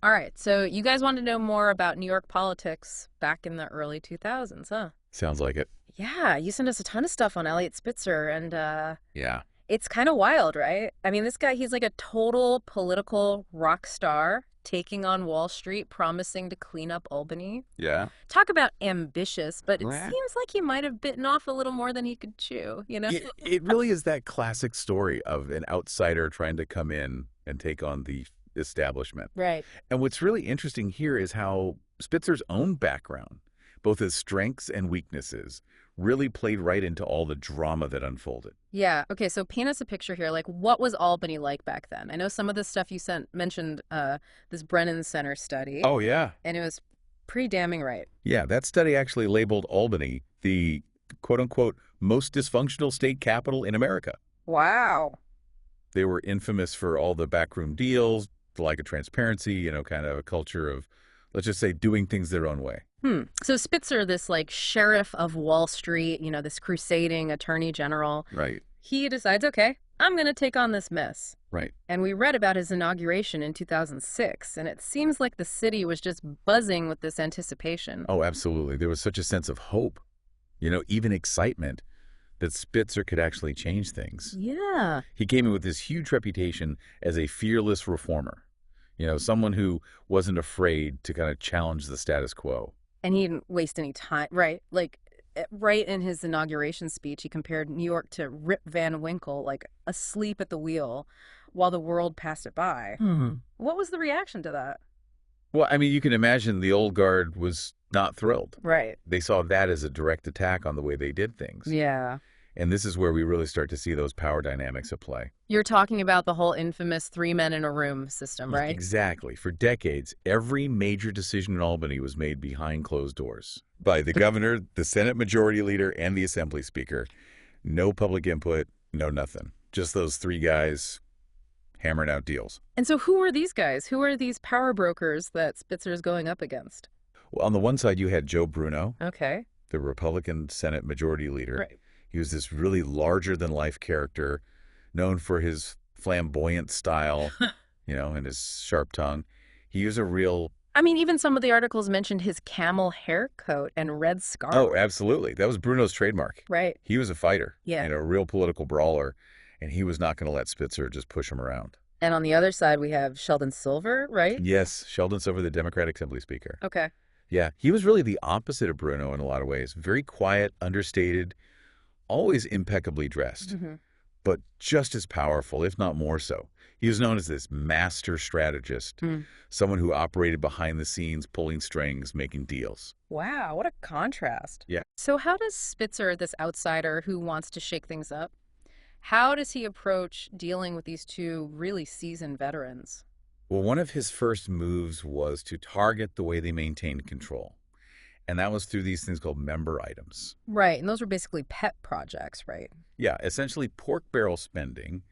All right, so you guys want to know more about New York politics back in the early 2000s, huh? Sounds like it. Yeah, you sent us a ton of stuff on Elliot Spitzer, and Yeah. it's kind of wild, right? I mean, this guy, he's like a total political rock star, taking on Wall Street, promising to clean up Albany. Yeah. Talk about ambitious, but it Well, seems like he might have bitten off a little more than he could chew, you know? it really is that classic story of an outsider trying to come in and take on the establishment. Right. And what's really interesting here is how Spitzer's own background, both his strengths and weaknesses, really played right into all the drama that unfolded. Yeah. Okay. So paint us a picture here. Like, what was Albany like back then? I know some of the stuff you sent mentioned this Brennan Center study, Oh, yeah. and it was pretty damning right. Yeah, that study actually labeled Albany the quote unquote most dysfunctional state capital in America. Wow. They were infamous for all the backroom deals, the lack of transparency, kind of a culture of, let's just say, doing things their own way. So Spitzer, this like sheriff of Wall Street, this crusading attorney general, Right, he decides, okay, I'm going to take on this mess. right. And we read about his inauguration in 2006, and it seems like the city was just buzzing with this anticipation. Oh, absolutely. There was such a sense of hope, even excitement that Spitzer could actually change things. Yeah. He came in with this huge reputation as a fearless reformer, someone who wasn't afraid to kind of challenge the status quo. And he didn't waste any time, right? Like, right in his inauguration speech, he compared New York to Rip Van Winkle, like asleep at the wheel while the world passed it by. What was the reaction to that? Well, I mean, you can imagine the old guard was not thrilled. Right. They saw that as a direct attack on the way they did things. Yeah. And this is where we really start to see those power dynamics at play. You're talking about the whole infamous three men in a room system, right? Exactly. For decades, every major decision in Albany was made behind closed doors by the governor, the Senate Majority Leader, and the Assembly Speaker. No public input, no nothing. Just those three guys hammering out deals. And so who are these guys? Who are these power brokers that Spitzer's going up against? Well, on the one side, you had Joe Bruno, Okay. the Republican Senate Majority Leader. Right. He was this really larger-than-life character, known for his flamboyant style, and his sharp tongue. He was a real... I mean, even some of the articles mentioned his camel hair coat and red scarf. Oh, absolutely. That was Bruno's trademark. Right. He was a fighter, Yeah. a real political brawler, and he was not going to let Spitzer just push him around. And on the other side, we have Sheldon Silver, right? Yes, Sheldon Silver, the Democratic Assembly Speaker. Okay. Yeah, he was really the opposite of Bruno in a lot of ways. Very quiet, understated, always impeccably dressed, but just as powerful, if not more so. He was known as this master strategist, someone who operated behind the scenes, pulling strings, making deals. Wow, what a contrast. Yeah. So how does Spitzer, this outsider who wants to shake things up, how does he approach dealing with these two really seasoned veterans? Well, one of his first moves was to target the way they maintained control. And that was through these things called member items. Right, and those were basically pet projects, right? Yeah, essentially pork barrel spending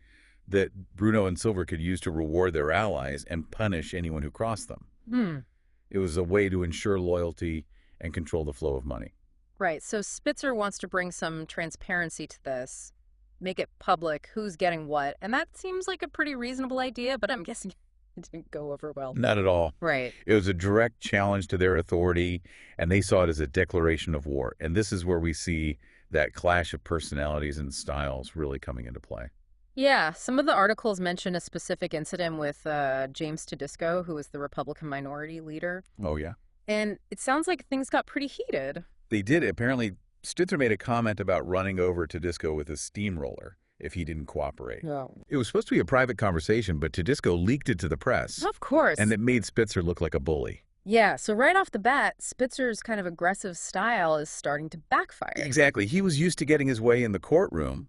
that Bruno and Silver could use to reward their allies and punish anyone who crossed them. It was a way to ensure loyalty and control the flow of money. Right, so Spitzer wants to bring some transparency to this, make it public who's getting what, and that seems like a pretty reasonable idea, but I'm guessing it didn't go over well. Not at all. Right. It was a direct challenge to their authority, and they saw it as a declaration of war. And this is where we see that clash of personalities and styles really coming into play. Yeah, some of the articles mention a specific incident with James Tedisco, who was the Republican minority leader. Oh, yeah. And it sounds like things got pretty heated. They did. Apparently, Spitzer made a comment about running over Tedisco with a steamroller if he didn't cooperate. No. It was supposed to be a private conversation, but Tedisco leaked it to the press, Of course. and it made Spitzer look like a bully. Yeah, so right off the bat, Spitzer's kind of aggressive style is starting to backfire. Exactly. He was used to getting his way in the courtroom,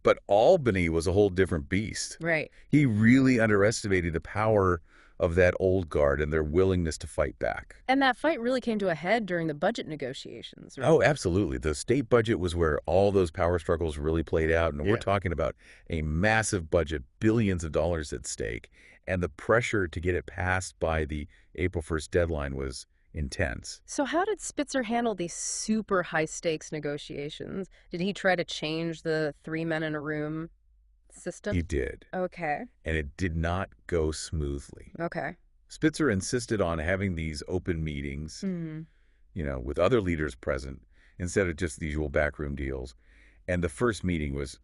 but Albany was a whole different beast. Right. He really underestimated the power of that old guard and their willingness to fight back. And that fight really came to a head during the budget negotiations, right? Oh, absolutely. The state budget was where all those power struggles really played out. And we're talking about a massive budget, billions of dollars at stake. And the pressure to get it passed by the April 1st deadline was intense. So how did Spitzer handle these super high-stakes negotiations? Did he try to change the three men in a room system? He did. Okay. And it did not go smoothly. Okay. Spitzer insisted on having these open meetings, with other leaders present, instead of just the usual backroom deals. And the first meeting was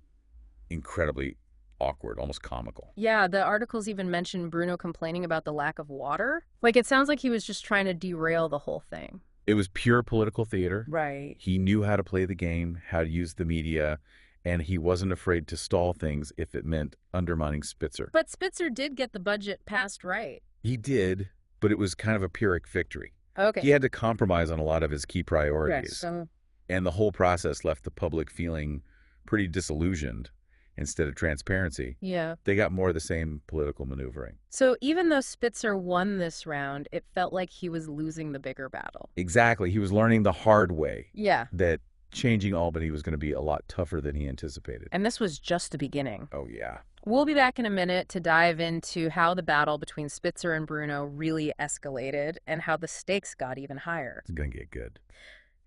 incredibly awkward, almost comical. Yeah, the articles even mention Bruno complaining about the lack of water. Like, it sounds like he was just trying to derail the whole thing. It was pure political theater. Right. He knew how to play the game, how to use the media, and he wasn't afraid to stall things if it meant undermining Spitzer. But Spitzer did get the budget passed right. He did, but it was kind of a Pyrrhic victory. Okay. He had to compromise on a lot of his key priorities. Yes. And the whole process left the public feeling pretty disillusioned. Instead of transparency, Yeah. they got more of the same political maneuvering. So even though Spitzer won this round, it felt like he was losing the bigger battle. Exactly. He was learning the hard way Yeah. that changing Albany was going to be a lot tougher than he anticipated. And this was just the beginning. Oh, yeah. We'll be back in a minute to dive into how the battle between Spitzer and Bruno really escalated and how the stakes got even higher. It's going to get good.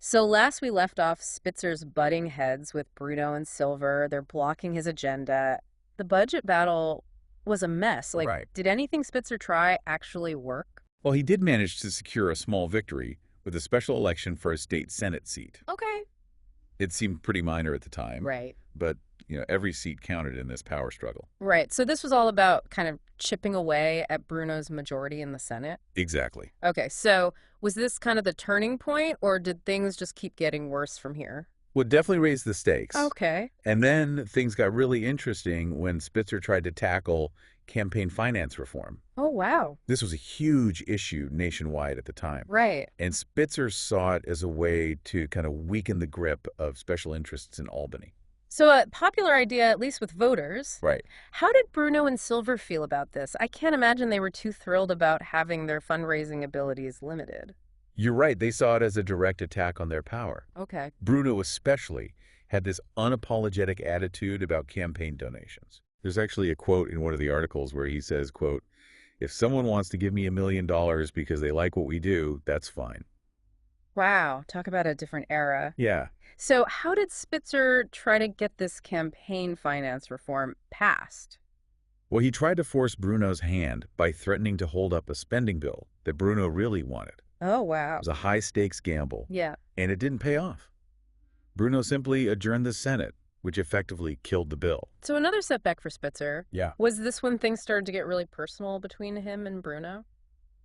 So last we left off Spitzer's butting heads with Bruno and Silver. They're blocking his agenda. The budget battle was a mess. Right. Did anything Spitzer try actually work? Well, he did manage to secure a small victory with a special election for a state Senate seat. Okay. It seemed pretty minor at the time. Right. But, every seat counted in this power struggle. Right. So this was all about kind of chipping away at Bruno's majority in the Senate? Exactly. Okay. So was this kind of the turning point, or did things just keep getting worse from here? Well, definitely raised the stakes. Okay. And then things got really interesting when Spitzer tried to tackle campaign finance reform. Oh, wow. This was a huge issue nationwide at the time. Right. And Spitzer saw it as a way to kind of weaken the grip of special interests in Albany. So a popular idea, at least with voters. Right. How did Bruno and Silver feel about this? I can't imagine they were too thrilled about having their fundraising abilities limited. You're right. They saw it as a direct attack on their power. Okay. Bruno especially had this unapologetic attitude about campaign donations. There's actually a quote in one of the articles where he says, quote, "If someone wants to give me $1 million because they like what we do, that's fine." Wow. Talk about a different era. Yeah. So how did Spitzer try to get this campaign finance reform passed? Well, he tried to force Bruno's hand by threatening to hold up a spending bill that Bruno really wanted. Oh, wow. It was a high-stakes gamble, Yeah. and it didn't pay off. Bruno simply adjourned the Senate, which effectively killed the bill. So another setback for Spitzer. Yeah. Was this when things started to get really personal between him and Bruno?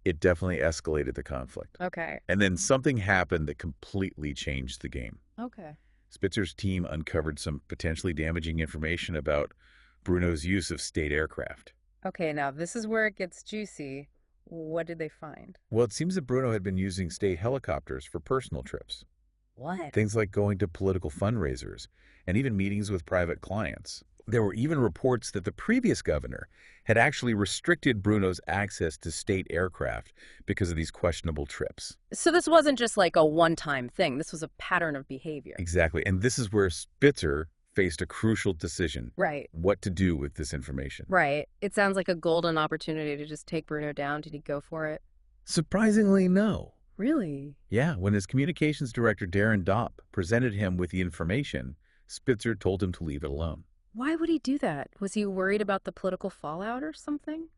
It definitely escalated the conflict. Okay. And then something happened that completely changed the game. Okay. Spitzer's team uncovered some potentially damaging information about Bruno's use of state aircraft. Okay, now this is where it gets juicy. What did they find? Well, it seems that Bruno had been using state helicopters for personal trips. What? Things like going to political fundraisers and even meetings with private clients. There were even reports that the previous governor had actually restricted Bruno's access to state aircraft because of these questionable trips. So this wasn't just like a one-time thing. This was a pattern of behavior. Exactly. And this is where Spitzer faced a crucial decision. Right. What to do with this information. Right. It sounds like a golden opportunity to just take Bruno down. Did he go for it? Surprisingly, no. Really? Yeah, when his communications director, Darren Dopp, presented him with the information, Spitzer told him to leave it alone. Why would he do that? Was he worried about the political fallout or something?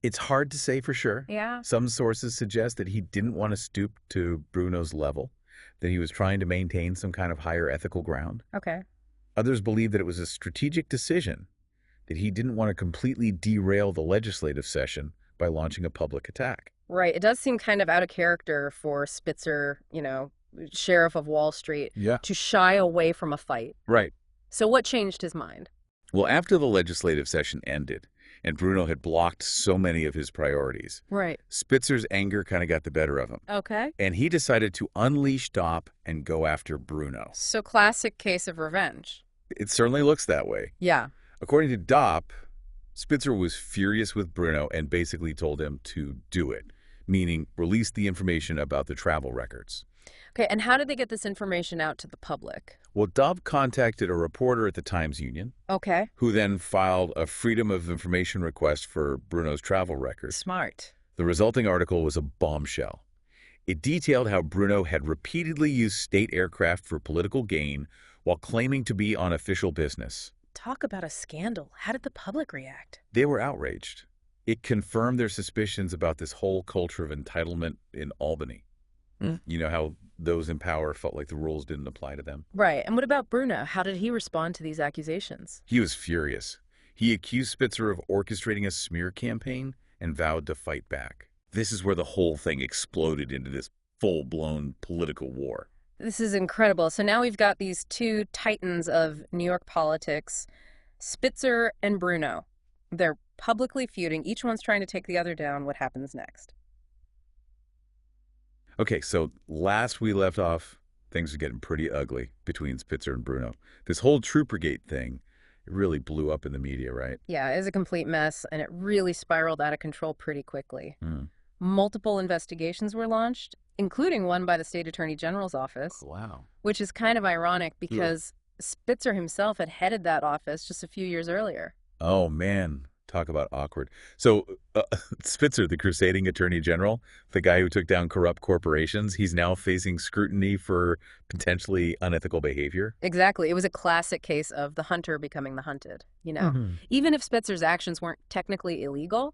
It's hard to say for sure. Yeah. Some sources suggest that he didn't want to stoop to Bruno's level, that he was trying to maintain some kind of higher ethical ground. Okay. Others believe that it was a strategic decision, that he didn't want to completely derail the legislative session by launching a public attack. Right. It does seem kind of out of character for Spitzer, sheriff of Wall Street, Yeah. to shy away from a fight. Right. So what changed his mind? Well, after the legislative session ended, and Bruno had blocked so many of his priorities, Right. Spitzer's anger kind of got the better of him. Okay. And he decided to unleash Dopp and go after Bruno. So classic case of revenge. It certainly looks that way. Yeah. According to Dopp, Spitzer was furious with Bruno and basically told him to do it, meaning release the information about the travel records. Okay, and how did they get this information out to the public? Well, Dopp contacted a reporter at the Times-Union, Okay. who then filed a Freedom of Information request for Bruno's travel records. Smart. The resulting article was a bombshell. It detailed how Bruno had repeatedly used state aircraft for political gain while claiming to be on official business. Talk about a scandal. How did the public react? They were outraged. It confirmed their suspicions about this whole culture of entitlement in Albany. You know how those in power felt like the rules didn't apply to them? Right. And what about Bruno? How did he respond to these accusations? He was furious. He accused Spitzer of orchestrating a smear campaign and vowed to fight back. This is where the whole thing exploded into this full-blown political war. This is incredible. So now we've got these two titans of New York politics, Spitzer and Bruno. They're publicly feuding. Each one's trying to take the other down. What happens next? Okay, so last we left off, things are getting pretty ugly between Spitzer and Bruno. This whole Troopergate thing, it really blew up in the media, right? Yeah, it was a complete mess, and it really spiraled out of control pretty quickly. Multiple investigations were launched, including one by the State Attorney General's office. Wow. Which is kind of ironic because Spitzer himself had headed that office just a few years earlier. Oh, man. Talk about awkward. So Spitzer, the crusading attorney general, the guy who took down corrupt corporations, he's now facing scrutiny for potentially unethical behavior. Exactly. It was a classic case of the hunter becoming the hunted. Even if Spitzer's actions weren't technically illegal,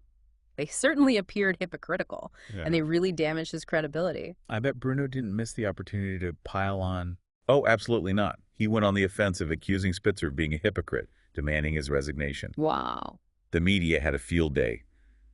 they certainly appeared hypocritical, and they really damaged his credibility. I bet Bruno didn't miss the opportunity to pile on. Oh, absolutely not. He went on the offensive, accusing Spitzer of being a hypocrite, demanding his resignation. Wow. The media had a field day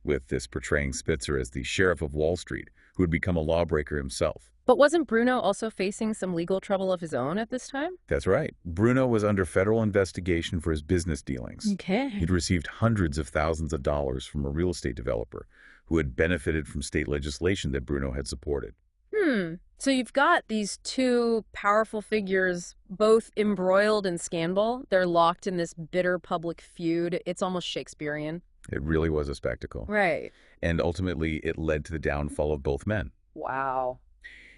with this portraying Spitzer as the sheriff of Wall Street, who had become a lawbreaker himself. But wasn't Bruno also facing some legal trouble of his own at this time? That's right. Bruno was under federal investigation for his business dealings. Okay. He'd received hundreds of thousands of dollars from a real estate developer who had benefited from state legislation that Bruno had supported. So you've got these two powerful figures, both embroiled in scandal. They're locked in this bitter public feud. It's almost Shakespearean. It really was a spectacle. Right. And ultimately, it led to the downfall of both men. Wow.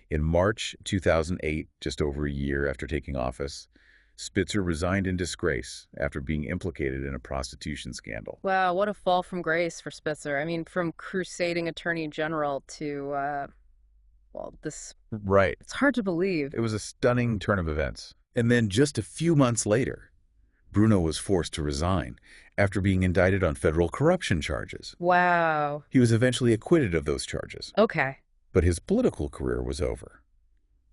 In March 2008, just over a year after taking office, Spitzer resigned in disgrace after being implicated in a prostitution scandal. Wow, what a fall from grace for Spitzer. I mean, from crusading attorney general to, this... Right. It's hard to believe. It was a stunning turn of events. And then just a few months later, Bruno was forced to resign after being indicted on federal corruption charges. Wow. He was eventually acquitted of those charges. Okay. But his political career was over.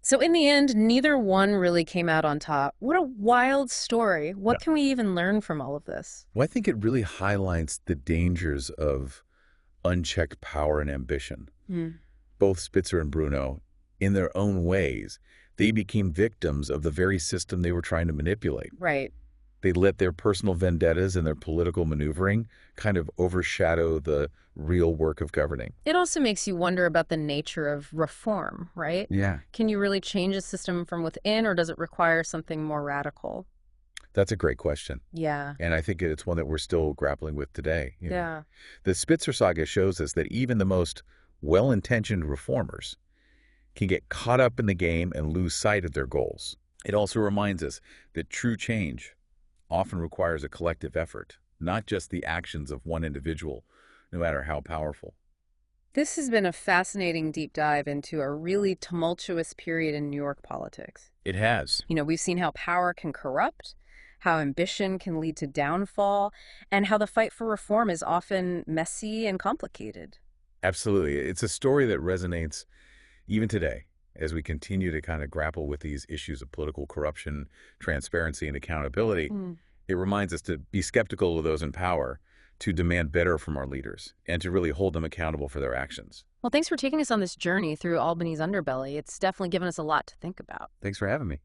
So in the end, neither one really came out on top. What a wild story. What can we even learn from all of this? Well, I think it really highlights the dangers of unchecked power and ambition. Both Spitzer and Bruno, in their own ways, they became victims of the very system they were trying to manipulate. Right. They let their personal vendettas and their political maneuvering kind of overshadow the real work of governing. It also makes you wonder about the nature of reform, right? Yeah. Can you really change a system from within, or does it require something more radical? That's a great question. Yeah. And I think it's one that we're still grappling with today. Yeah. The Spitzer saga shows us that even the most well-intentioned reformers can get caught up in the game and lose sight of their goals. It also reminds us that true change often requires a collective effort, not just the actions of one individual, no matter how powerful. This has been a fascinating deep dive into a really tumultuous period in New York politics. It has. We've seen how power can corrupt, how ambition can lead to downfall, and how the fight for reform is often messy and complicated. Absolutely. It's a story that resonates even today as we continue to kind of grapple with these issues of political corruption, transparency, and accountability. It reminds us to be skeptical of those in power, to demand better from our leaders, and to really hold them accountable for their actions. Well, thanks for taking us on this journey through Albany's underbelly. It's definitely given us a lot to think about. Thanks for having me.